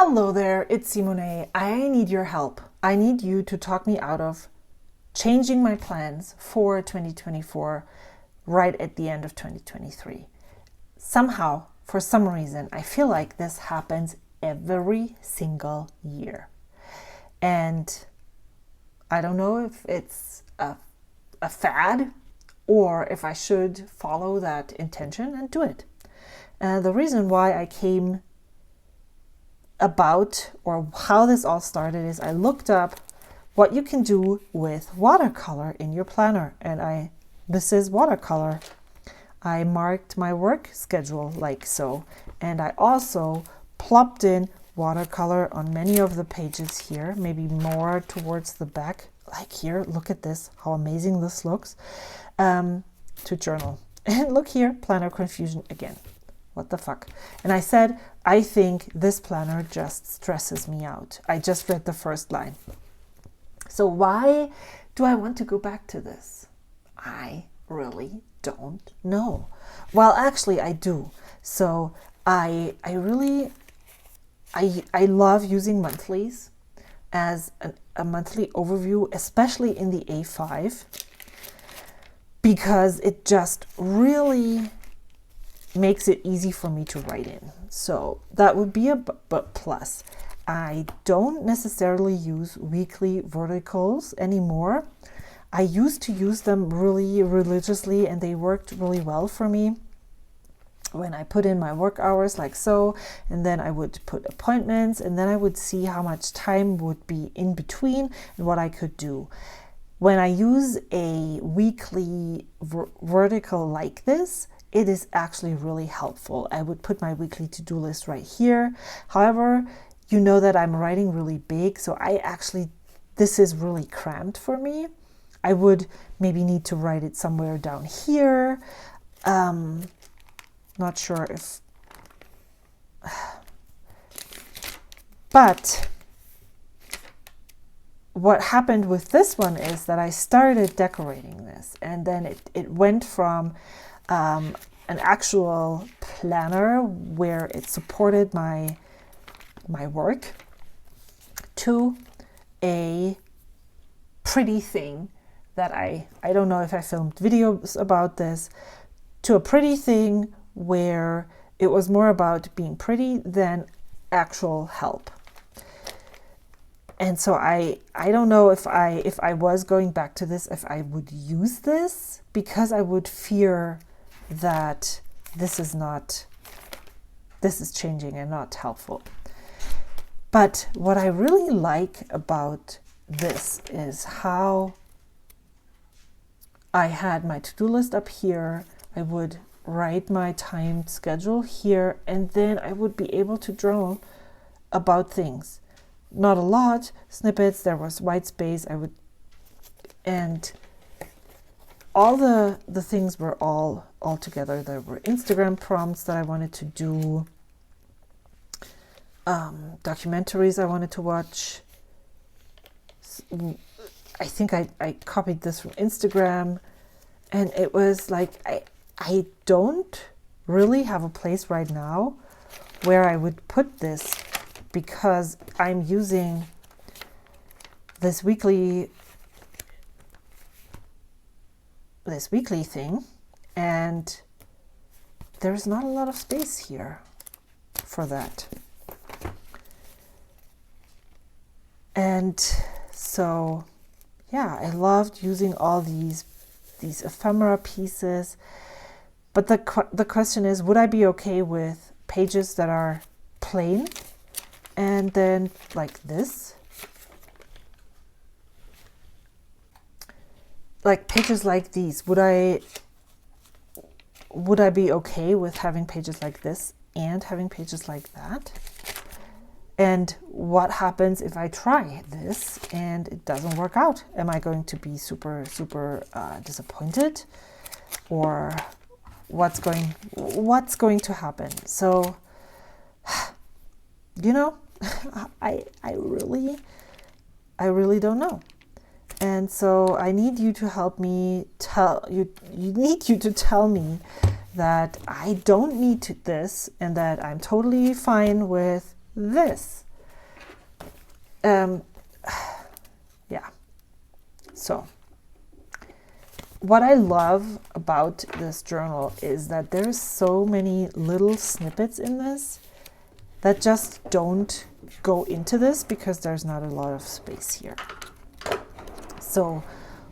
Hello there, it's Simone. I need your help. I need you to talk me out of changing my plans for 2024 right at the end of 2023. Somehow, for some reason, I feel like this happens every single year. And I don't know if it's a fad or if I should follow that intention and do it. The reason why I came about or how this all started is I looked up what you can do with watercolor in your planner, and this is watercolor. I marked my work schedule like so, and I also plopped in watercolor on many of the pages here, maybe more towards the back, like here. Look at this, how amazing this looks, to journal. And look here, planner confusion again. What the fuck? And I said, I think this planner just stresses me out. I just read the first line. So why do I want to go back to this? I really don't know. Well, actually I do. So I love using monthlies as a monthly overview, especially in the A5, because it just really makes it easy for me to write in. So that would be a plus. I don't necessarily use weekly verticals anymore. I used to use them really religiously and they worked really well for me when I put in my work hours like so, and then I would put appointments, and then I would see how much time would be in between and what I could do. When I use a weekly vertical like this, it is actually really helpful. I would put my weekly to-do list right here. However, you know that I'm writing really big, so this is really cramped for me. I would maybe need to write it somewhere down here. Not sure if, but what happened with this one is that I started decorating this, and then it went from an actual planner where it supported my work to a pretty thing that I don't know if I filmed videos about this, to a pretty thing where it was more about being pretty than actual help. And so I don't know if I was going back to this, if I would use this, because I would fear that this is changing and not helpful. But what I really like about this is how I had my to-do list up here. I would write my time schedule here, and then I would be able to journal about things. Not a lot, snippets, there was white space, and all the things were all together. There were Instagram prompts that I wanted to do, documentaries I wanted to watch. I think I copied this from Instagram, and it was like, I don't really have a place right now where I would put this, because I'm using this weekly thing, and there's not a lot of space here for that. And so, yeah, I loved using all these ephemera pieces. But the question is, would I be okay with pages that are plain and then like this? Like pages like these, would I be okay with having pages like this and having pages like that? And what happens if I try this and it doesn't work out? Am I going to be super disappointed, or what's going to happen? So, you know, I really don't know. And so I need you to help me you need you to tell me that I don't need this, and that I'm totally fine with this. Yeah. So what I love about this journal is that there's so many little snippets in this that just don't go into this because there's not a lot of space here. So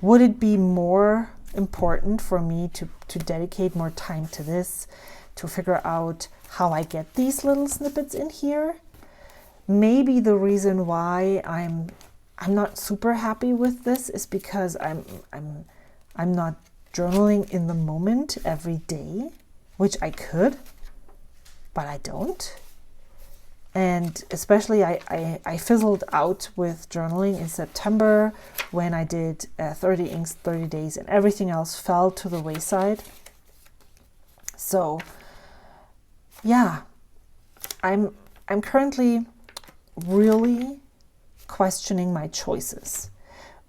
would it be more important for me to dedicate more time to this, to figure out how I get these little snippets in here? Maybe the reason why I'm not super happy with this is because I'm not journaling in the moment every day, which I could, but I don't. And especially I fizzled out with journaling in September when I did 30 inks, 30 days, and everything else fell to the wayside. So yeah, I'm currently really questioning my choices.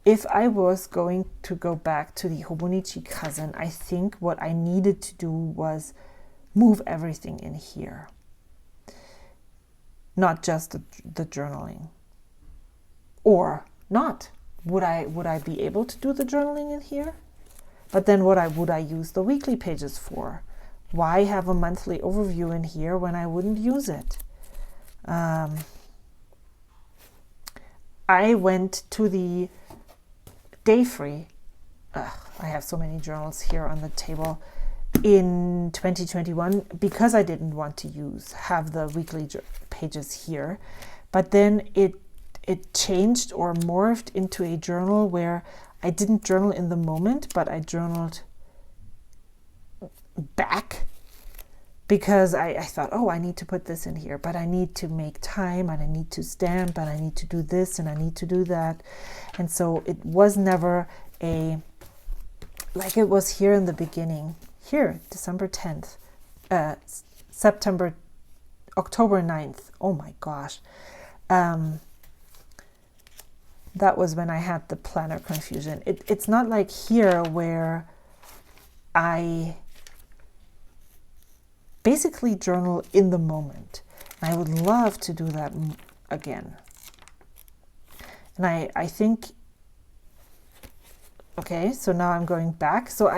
If I was going to go back to the Hobonichi cousin, I think what I needed to do was move everything in here. Not just the journaling. Or not. Would I be able to do the journaling in here? But then would I use the weekly pages for? Why have a monthly overview in here when I wouldn't use it? I went to the day free. I have so many journals here on the table in 2021 because I didn't want to have the weekly pages here. But then it changed or morphed into a journal where I didn't journal in the moment, but I journaled back because I thought, oh, I need to put this in here, but I need to make time and I need to stamp and I need to do this and I need to do that. And so it was never like it was here in the beginning. Here, December 10th, October 9th. Oh my gosh. That was when I had the planner confusion. It's not like here where I basically journal in the moment. I would love to do that again. And I think, okay, so now I'm going back. So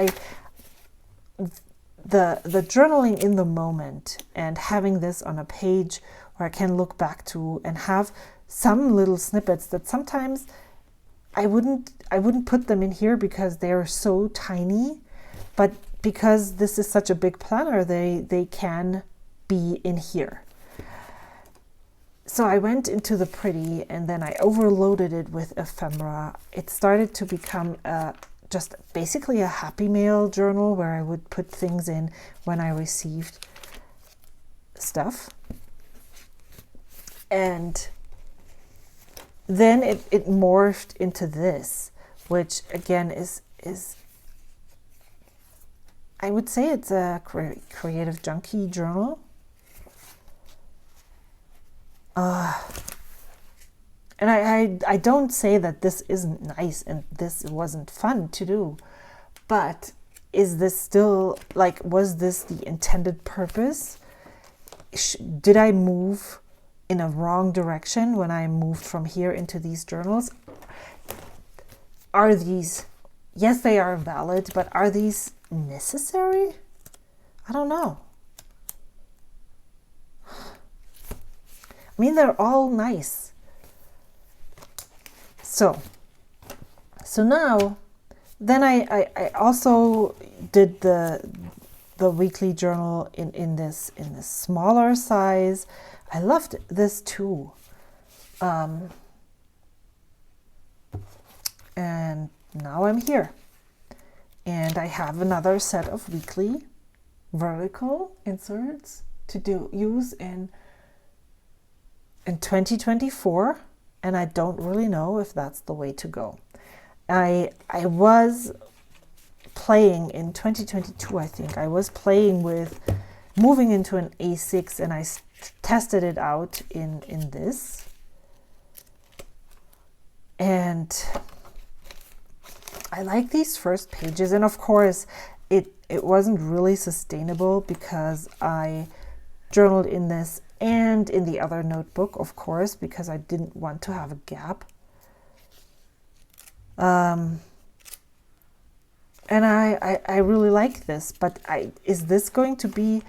the journaling in the moment and having this on a page where I can look back to and have some little snippets that sometimes I wouldn't put them in here because they're so tiny, but because this is such a big planner, they can be in here. So I went into the pretty and then I overloaded it with ephemera. It started to become just basically a happy mail journal where I would put things in when I received stuff. And then it morphed into this, which again is I would say it's a creative junkie journal. And I don't say that this isn't nice and this wasn't fun to do, but is this still, like, was this the intended purpose? Did I move in a wrong direction when I moved from here into these journals? Are these, yes, they are valid, but are these necessary? I don't know. I mean, they're all nice. So now, then I also did the weekly journal in this smaller size. I loved this too. And now I'm here. And I have another set of weekly vertical inserts to use in 2024, and I don't really know if that's the way to go. I was playing in 2022, I think. I was playing with moving into an A6 and I tested it out in this. And I like these first pages, and of course it wasn't really sustainable because I journaled in this and in the other notebook, of course, because I didn't want to have a gap. And I really like this, but is this going to be,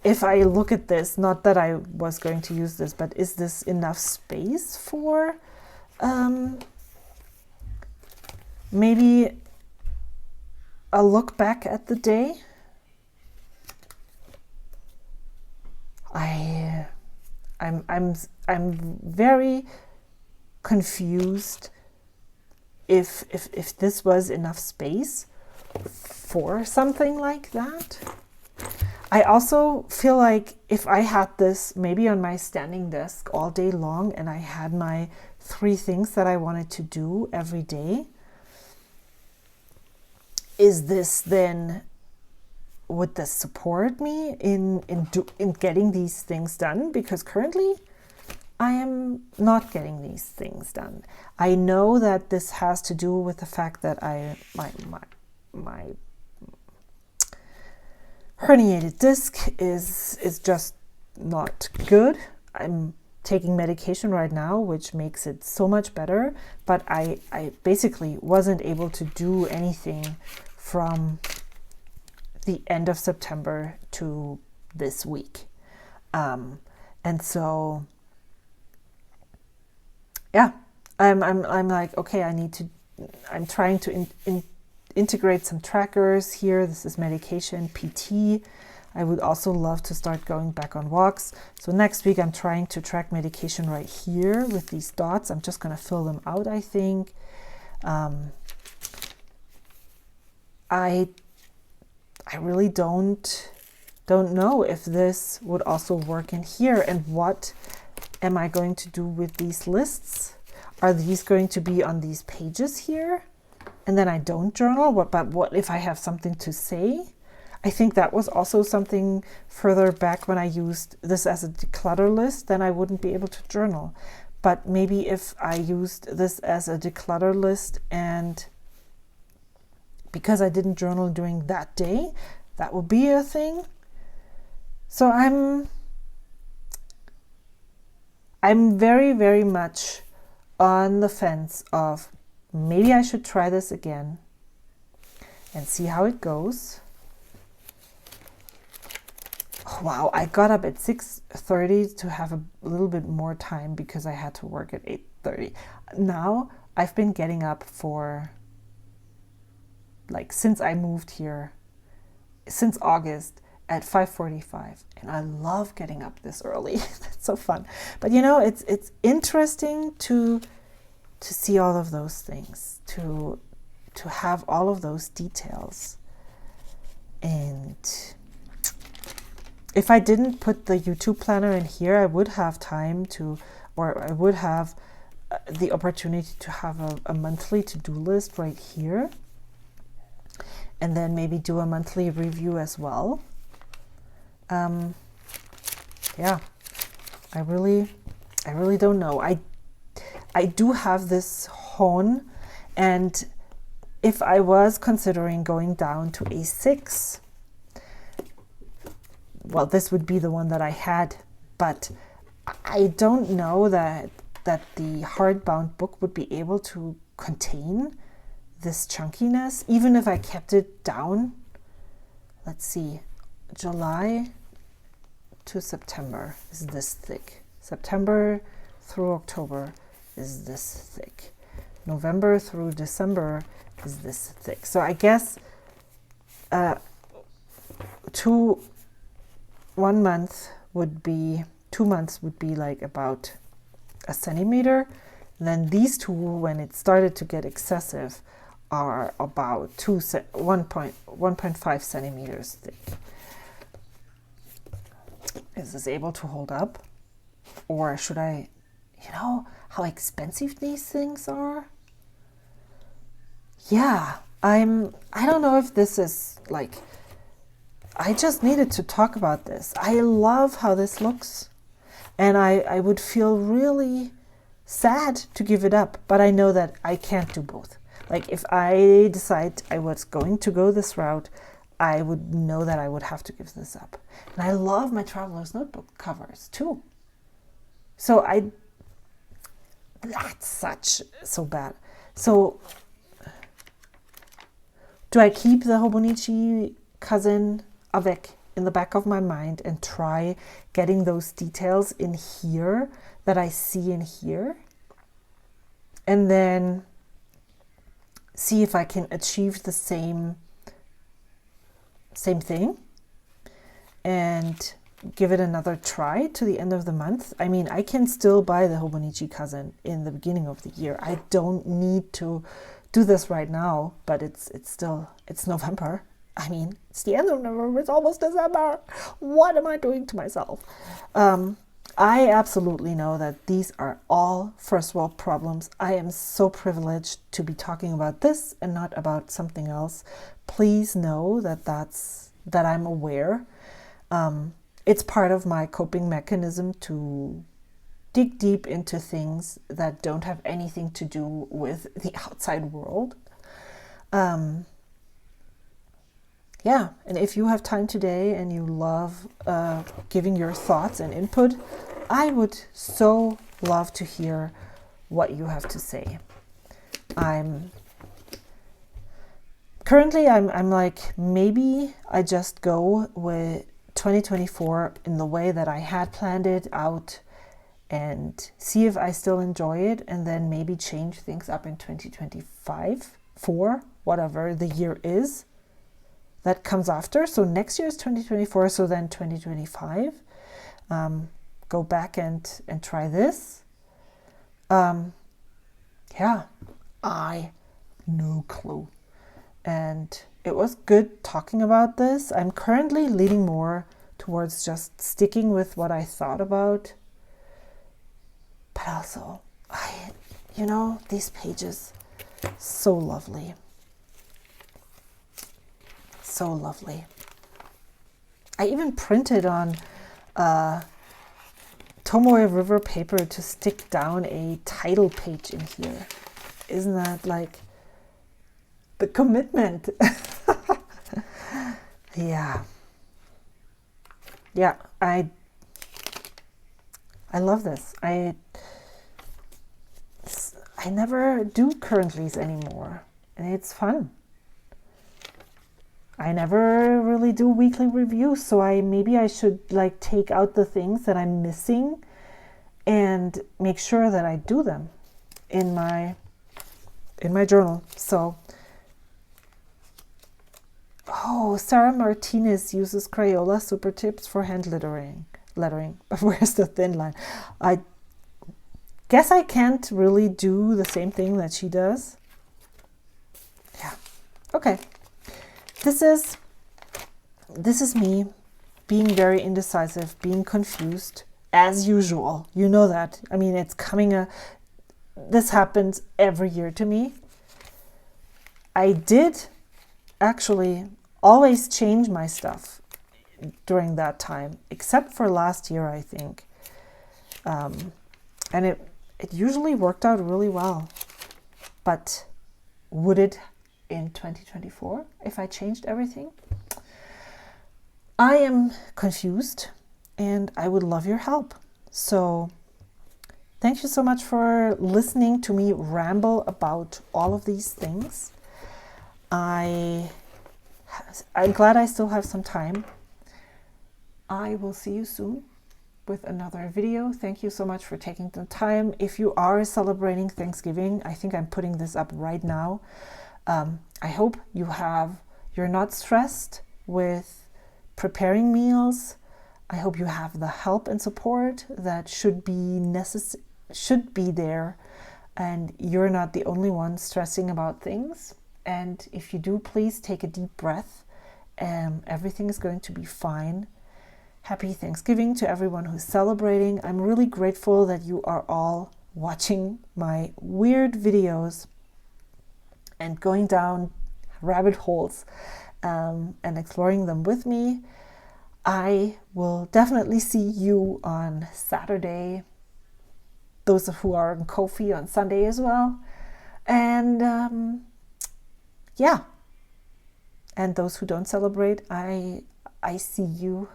if I look at this, not that I was going to use this, but is this enough space for maybe a look back at the day? I'm very confused if this was enough space for something like that. I also feel like if I had this maybe on my standing desk all day long and I had my 3 things that I wanted to do every day, is this then, would this support me in getting these things done? Because currently I am not getting these things done. I know that this has to do with the fact that my herniated disc is just not good. I'm taking medication right now, which makes it so much better, but I basically wasn't able to do anything from the end of September to this week. And so, yeah, I'm like, okay, I'm trying to integrate some trackers here. This is medication, PT. I would also love to start going back on walks. So next week I'm trying to track medication right here with these dots. I'm just going to fill them out, I think. I really don't know if this would also work in here, and what am I going to do with these lists? Are these going to be on these pages here and then I don't journal? But what if I have something to say? I think that was also something further back when I used this as a declutter list, then I wouldn't be able to journal. But maybe if I used this as a declutter list, and because I didn't journal during that day, that will be a thing. So I'm very, very much on the fence of maybe I should try this again and see how it goes. Wow, I got up at 6:30 to have a little bit more time because I had to work at 8:30. Now I've been getting up for, like, since I moved here, since August, at 5:45, and I love getting up this early. That's so fun. But you know, it's interesting to see all of those things, to have all of those details. And if I didn't put the YouTube planner in here, I would have time to, or I would have the opportunity to have a monthly to-do list right here, and then maybe do a monthly review as well. Yeah, I really don't know. I do have this hone, and if I was considering going down to A6, well, this would be the one that I had, but I don't know that the hardbound book would be able to contain this chunkiness, even if I kept it down. Let's see, July to September is this thick. September through October is this thick. November through December is this thick. So I guess 2 months would be like about a centimeter. And then these two, when it started to get excessive, are about 1.5 centimeters thick. Is this able to hold up? Or should I, you know how expensive these things are? Yeah, I don't know if this is like, I just needed to talk about this. I love how this looks, and I would feel really sad to give it up, but I know that I can't do both. Like, if I decide I was going to go this route, I would know that I would have to give this up. And I love my traveler's notebook covers too. So that's so bad. So do I keep the Hobonichi cousin avec in the back of my mind and try getting those details in here that I see in here? And then see if I can achieve the same thing and give it another try to the end of the month. I mean, I can still buy the Hobonichi cousin in the beginning of the year. I don't need to do this right now, but it's November. I mean, it's the end of November. It's almost December. What am I doing to myself? I absolutely know that these are all first world problems. I am so privileged to be talking about this and not about something else. Please know that I'm aware. It's part of my coping mechanism to dig deep into things that don't have anything to do with the outside world. Yeah, and if you have time today and you love giving your thoughts and input, I would so love to hear what you have to say. Currently I'm like, maybe I just go with 2024 in the way that I had planned it out and see if I still enjoy it, and then maybe change things up in 2025 for whatever the year is that comes after. So next year is 2024, so then 2025, go back and try this. Yeah, I no clue. And it was good talking about this. I'm currently leaning more towards just sticking with what I thought about. But also, these pages, so lovely. So lovely. I even printed on Tomoe River paper to stick down a title page in here. Isn't that like the commitment? Yeah, I love this. I never do currentlies anymore, and it's fun. I never really do weekly reviews, so maybe I should like take out the things that I'm missing and make sure that I do them in my journal. So, Sarah Martinez uses Crayola super tips for hand lettering. But where's the thin line? I guess I can't really do the same thing that she does. Yeah. Okay. This is me being very indecisive, being confused, as usual. You know that. I mean, this happens every year to me. I did actually always change my stuff during that time, except for last year, I think. And it usually worked out really well. But would it in 2024 if I changed everything? I am confused and I would love your help. So thank you so much for listening to me ramble about all of these things. I'm glad I still have some time. I will see you soon with another video. Thank you so much for taking the time. If you are celebrating Thanksgiving, I think I'm putting this up right now. I hope you're not stressed with preparing meals. I hope you have the help and support that should be there, and you're not the only one stressing about things. And if you do, please take a deep breath. Everything is going to be fine. Happy Thanksgiving to everyone who's celebrating. I'm really grateful that you are all watching my weird videos and going down rabbit holes and exploring them with me. I will definitely see you on Saturday. Those who are on Ko-fi on Sunday as well. And And those who don't celebrate, I see you.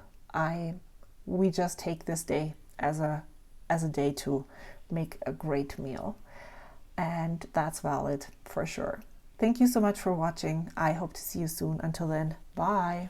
We just take this day as a day to make a great meal, and that's valid for sure. Thank you so much for watching. I hope to see you soon. Until then, bye.